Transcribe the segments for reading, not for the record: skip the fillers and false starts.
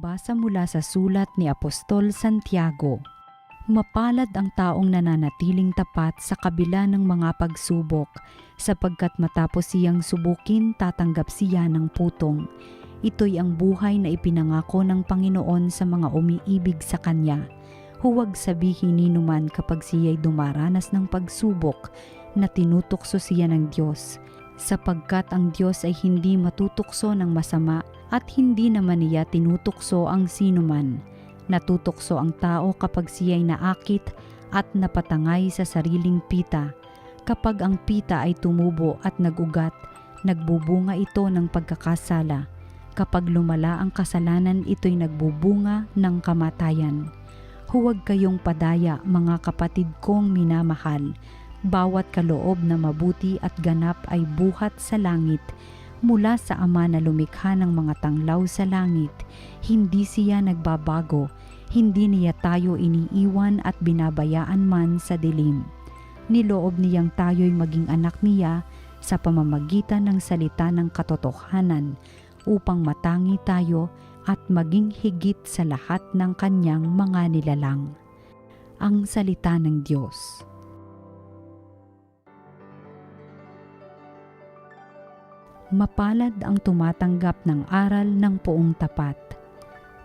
Pagbasa mula sa sulat ni Apostol Santiago. Mapalad ang taong nananatiling tapat sa kabila ng mga pagsubok, sapagkat matapos siyang subukin, tatanggap siya ng putong. Ito'y ang buhay na ipinangako ng Panginoon sa mga umiibig sa Kanya. Huwag sabihin ni numan kapag siya'y dumaranas ng pagsubok na tinutukso siya ng Diyos, sapagkat ang Diyos ay hindi matutukso ng masama at hindi naman niya tinutukso ang sinuman. Natutukso ang tao kapag siya'y naakit at napatangay sa sariling pita. Kapag ang pita ay tumubo at nagugat, nagbubunga ito ng pagkakasala. Kapag lumala ang kasalanan, ito'y nagbubunga ng kamatayan. Huwag kayong padaya, mga kapatid kong minamahal. Bawat kaloob na mabuti at ganap ay buhat sa langit, mula sa Ama na lumikha ng mga tanglaw sa langit. Hindi siya nagbabago, hindi niya tayo iniiwan at binabayaan man sa dilim. Niloob niyang tayo'y maging anak niya sa pamamagitan ng salita ng katotohanan, upang matangi tayo at maging higit sa lahat ng kanyang mga nilalang. Ang salita ng Diyos. Mapalad ang tumatanggap ng aral ng poong tapat.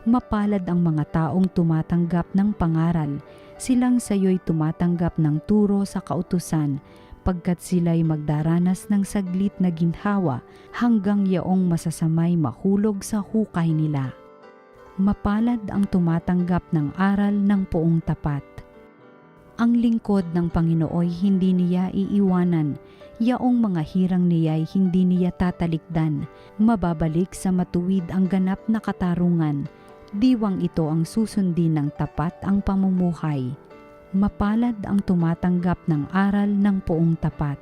Mapalad ang mga taong tumatanggap ng pangaral, silang sayo'y tumatanggap ng turo sa kautusan, pagkat sila'y magdaranas ng saglit na ginhawa hanggang yaong masasamay mahulog sa hukay nila. Mapalad ang tumatanggap ng aral ng poong tapat. Ang lingkod ng Panginooy hindi niya iiwanan, yaong mga hirang niya'y hindi niya tatalikdan. Mababalik sa matuwid ang ganap na katarungan, diwang ito ang susundin ng tapat ang pamumuhay. Mapalad ang tumatanggap ng aral ng poong tapat.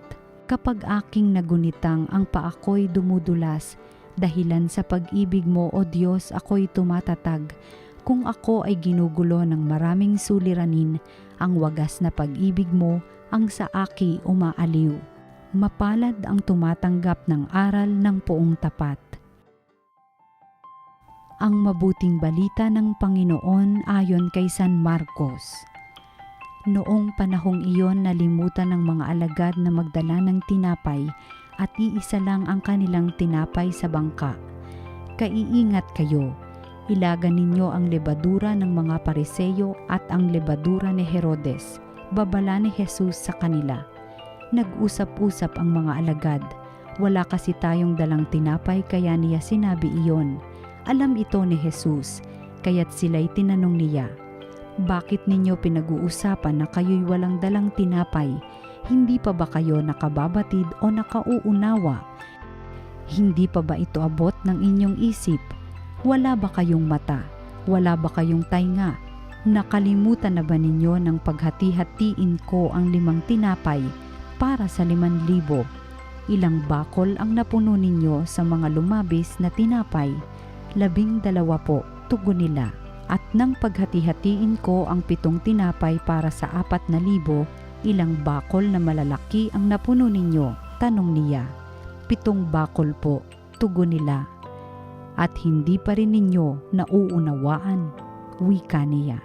Kapag aking nagunitang ang paako'y dumudulas, dahilan sa pag-ibig mo, O Diyos, ako'y tumatatag. Kung ako ay ginugulo ng maraming suliranin, ang wagas na pag-ibig mo ang sa aki umaaliw. Mapalad ang tumatanggap ng aral ng poong tapat. Ang mabuting balita ng Panginoon ayon kay San Marcos. Noong panahong iyon, nalimutan ng mga alagad na magdala ng tinapay at iisa lang ang kanilang tinapay sa bangka. Kaiingat kayo, ilagan ninyo ang lebadura ng mga Pariseyo at ang lebadura ni Herodes. Babala ni Jesus sa kanila. Nag-usap-usap ang mga alagad. Wala kasi tayong dalang tinapay kaya niya sinabi iyon. Alam ito ni Jesus, kaya't sila'y tinanong niya, bakit ninyo pinag-uusapan na kayo'y walang dalang tinapay? Hindi pa ba kayo nakababatid o nakauunawa? Hindi pa ba ito abot ng inyong isip? Wala ba kayong mata? Wala ba kayong tainga? Nakalimutan na ba ninyo ng paghati-hatiin ko ang 5 tinapay para sa 5,000? Ilang bakol ang napuno ninyo sa mga lumabis na tinapay? 12 po, tugon nila. At nang paghati-hatiin ko ang 7 tinapay para sa 4,000, ilang bakol na malalaki ang napuno ninyo? Tanong niya. 7 bakol po, tugon nila. At hindi pa rin ninyo nauunawaan, wika niya.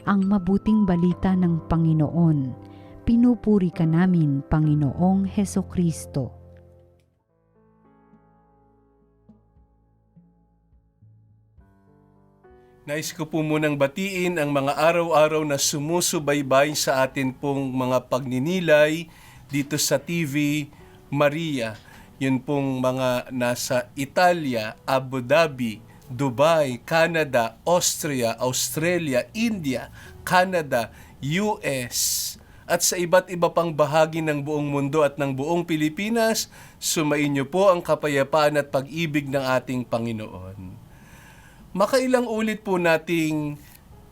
Ang mabuting balita ng Panginoon. Pinupuri ka namin, Panginoong Hesukristo. Nais ko po munang batiin ang mga araw-araw na sumusubaybay sa atin pong mga pagninilay dito sa TV Maria. Yun pong mga nasa Italia, Abu Dhabi, Dubai, Canada, Austria, Australia, India, Canada, US, at sa iba't iba pang bahagi ng buong mundo at ng buong Pilipinas. Sumainyo po ang kapayapaan at pag-ibig ng ating Panginoon. Makailang ulit po nating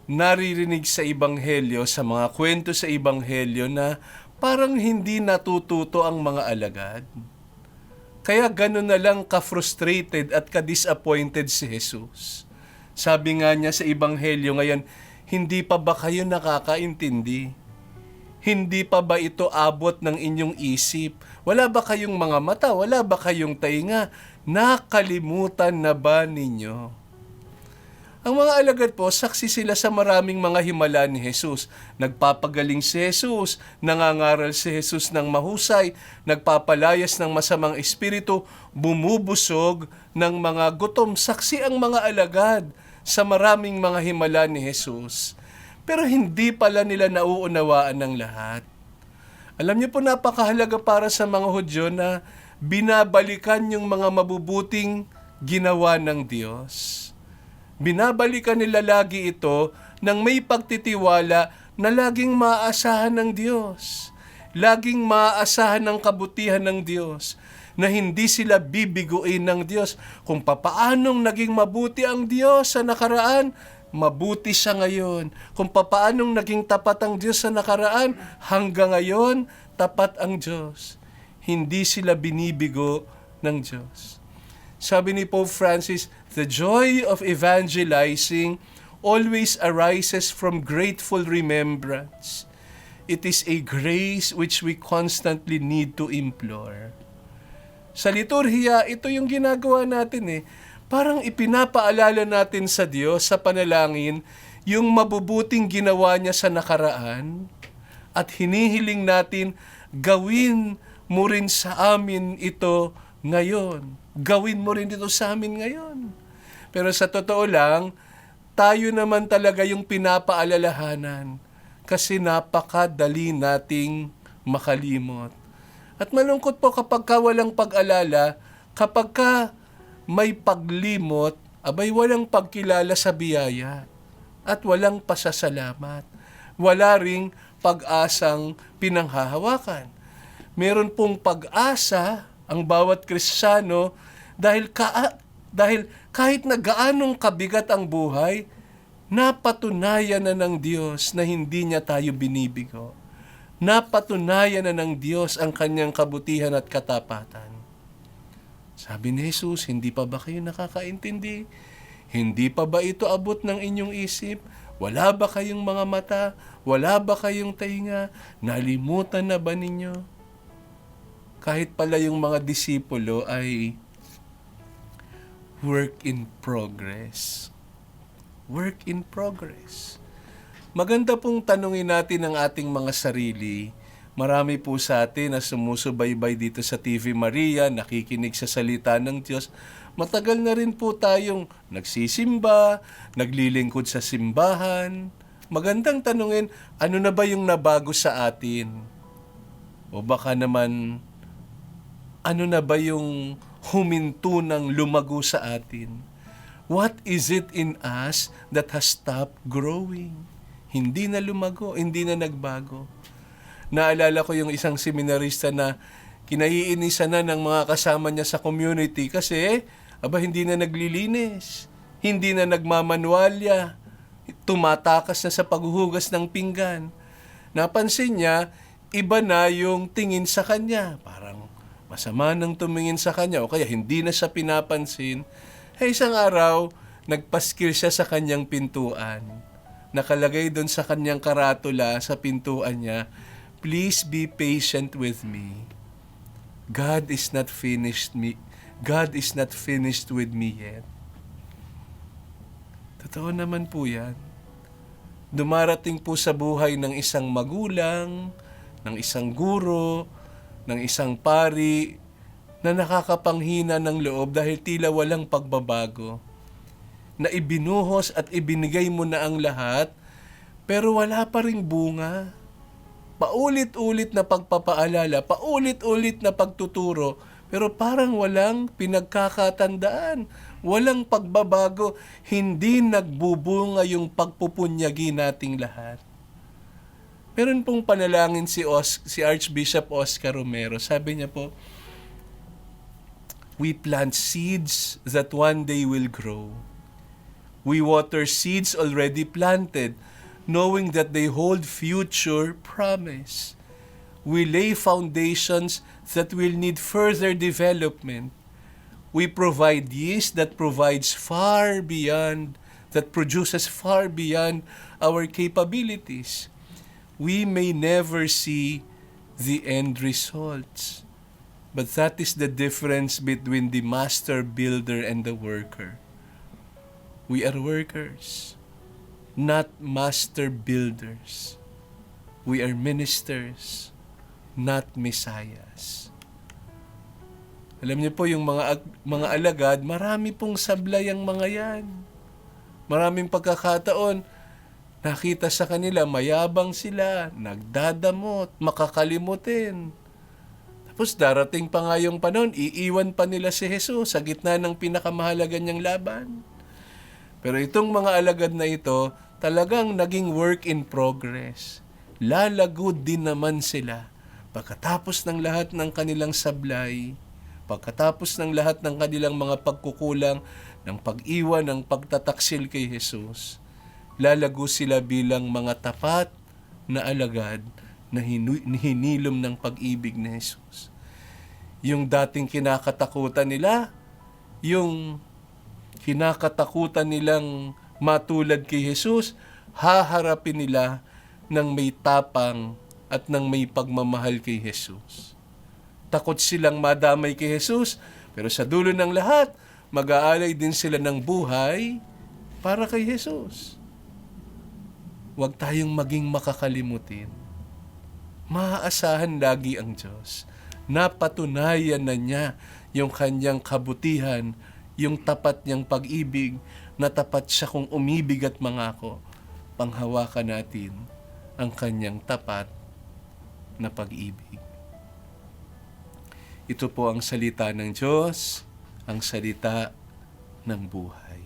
naririnig sa Ebanghelyo, sa mga kwento sa Ebanghelyo na parang hindi natututo ang mga alagad. Kaya gano'n na lang ka-frustrated at ka-disappointed si Jesus. Sabi nga niya sa Ebanghelyo ngayon, hindi pa ba kayo nakakaintindi? Hindi pa ba ito abot ng inyong isip? Wala ba kayong mga mata? Wala ba kayong tainga? Nakalimutan na ba ninyo? Ang mga alagad po, saksi sila sa maraming mga himala ni Jesus. Nagpapagaling si Jesus, nangangaral si Jesus ng mahusay, nagpapalayas ng masamang espiritu, bumubusog ng mga gutom. Saksi ang mga alagad sa maraming mga himala ni Jesus. Pero hindi pala nila nauunawaan ng lahat. Alam niyo po, napakahalaga para sa mga Hudyo na binabalikan yung mga mabubuting ginawa ng Diyos. Binabalikan nila lagi ito nang may pagtitiwala na laging maaasahan ng Diyos. Laging maaasahan ng kabutihan ng Diyos. Na hindi sila bibiguin ng Diyos. Kung papaanong naging mabuti ang Diyos sa nakaraan, mabuti siya ngayon. Kung papaanong naging tapat ang Diyos sa nakaraan, hanggang ngayon, tapat ang Diyos. Hindi sila binibigo ng Diyos. Sabi ni Pope Francis, the joy of evangelizing always arises from grateful remembrance. It is a grace which we constantly need to implore. Sa liturhiya, ito yung ginagawa natin eh. Parang ipinapaalala natin sa Diyos sa panalangin yung mabubuting ginawa niya sa nakaraan at hinihiling natin gawin mo rin sa amin ito ngayon. Gawin mo rin ito sa amin ngayon. Pero sa totoo lang, tayo naman talaga yung pinapaalalahanan kasi napakadali nating makalimot. At malungkot po kapag walang pag-alala, kapag may paglimot, abay walang pagkilala sa biyaya at walang pasasalamat. Wala ring pag-asang pinanghahawakan. Meron pong pag-asa ang bawat Kristiyano dahil kahit na gaanong kabigat ang buhay, napatunayan na ng Diyos na hindi niya tayo binibigo. Napatunayan na ng Diyos ang kanyang kabutihan at katapatan. Sabi ni Jesus, hindi pa ba kayo nakakaintindi? Hindi pa ba ito abot ng inyong isip? Wala ba kayong mga mata? Wala ba kayong tainga? Nalimutan na ba ninyo? Kahit pala yung mga disipulo ay work in progress. Work in progress. Maganda pong tanungin natin ang ating mga sarili. Marami po sa atin na sumusubaybay dito sa TV Maria, nakikinig sa salita ng Diyos. Matagal na rin po tayong nagsisimba, naglilingkod sa simbahan. Magandang tanungin, ano na ba yung nabago sa atin? O baka naman, ano na ba yung huminto ng lumago sa atin? What is it in us that has stopped growing? Hindi na lumago, hindi na nagbago. Naalala ko yung isang seminarista na kinaiinisan na ng mga kasama niya sa community kasi hindi na naglilinis, hindi na nagmamanwalya, tumatakas na sa paghuhugas ng pinggan. Napansin niya, iba na yung tingin sa kanya. Parang masama nang tumingin sa kanya o kaya hindi na siya pinapansin. Isang araw, nagpaskil siya sa kanyang pintuan. Nakalagay doon sa kanyang karatula sa pintuan niya, "Please be patient with me. God is not finished with me yet." Totoo naman po yan. Dumarating po sa buhay ng isang magulang, ng isang guro, ng isang pari, na nakakapanghina ng loob dahil tila walang pagbabago. Na ibinuhos at ibinigay mo na ang lahat, pero wala pa ring bunga. Paulit-ulit na pagpapaalala, paulit-ulit na pagtuturo, pero parang walang pinagkakatandaan, walang pagbabago, hindi nagbubunga yung pagpupunyagi nating lahat. Meron pong panalangin si Archbishop Oscar Romero. Sabi niya po, we plant seeds that one day will grow. We water seeds already planted, knowing that they hold future promise. We lay foundations that will need further development. We provide yeast that produces far beyond our capabilities. We may never see the end results, but that is the difference between the master builder and the worker. We are workers, not master builders. We are ministers, not messiahs. Alam niyo po, yung mga alagad, marami pong sablay ang mga yan. Maraming pagkakataon, nakita sa kanila, mayabang sila, nagdadamot, makakalimutin. Tapos darating pa nga yung panahon, iiwan pa nila si Jesus sa gitna ng pinakamahalaga niyang laban. Pero itong mga alagad na ito, talagang naging work in progress. Lalago din naman sila. Pagkatapos ng lahat ng kanilang sablay, pagkatapos ng lahat ng kanilang mga pagkukulang, ng pag-iwan, ng pagtataksil kay Jesus, lalago sila bilang mga tapat na alagad na hinilom ng pag-ibig ni Jesus. Yung dating kinakatakutan nila, yung kinakatakutan nilang matulad kay Jesus, haharapin nila ng may tapang at ng may pagmamahal kay Jesus. Takot silang madamay kay Jesus, pero sa dulo ng lahat, mag-aalay din sila ng buhay para kay Jesus. Huwag tayong maging makakalimutin. Maaasahan lagi ang Diyos. Napatunayan na niya yung kanyang kabutihan, yung tapat niyang pag-ibig, na tapat siya kung umibig at mangako. Panghawakan natin ang kanyang tapat na pag-ibig. Ito po ang salita ng Diyos, ang salita ng buhay.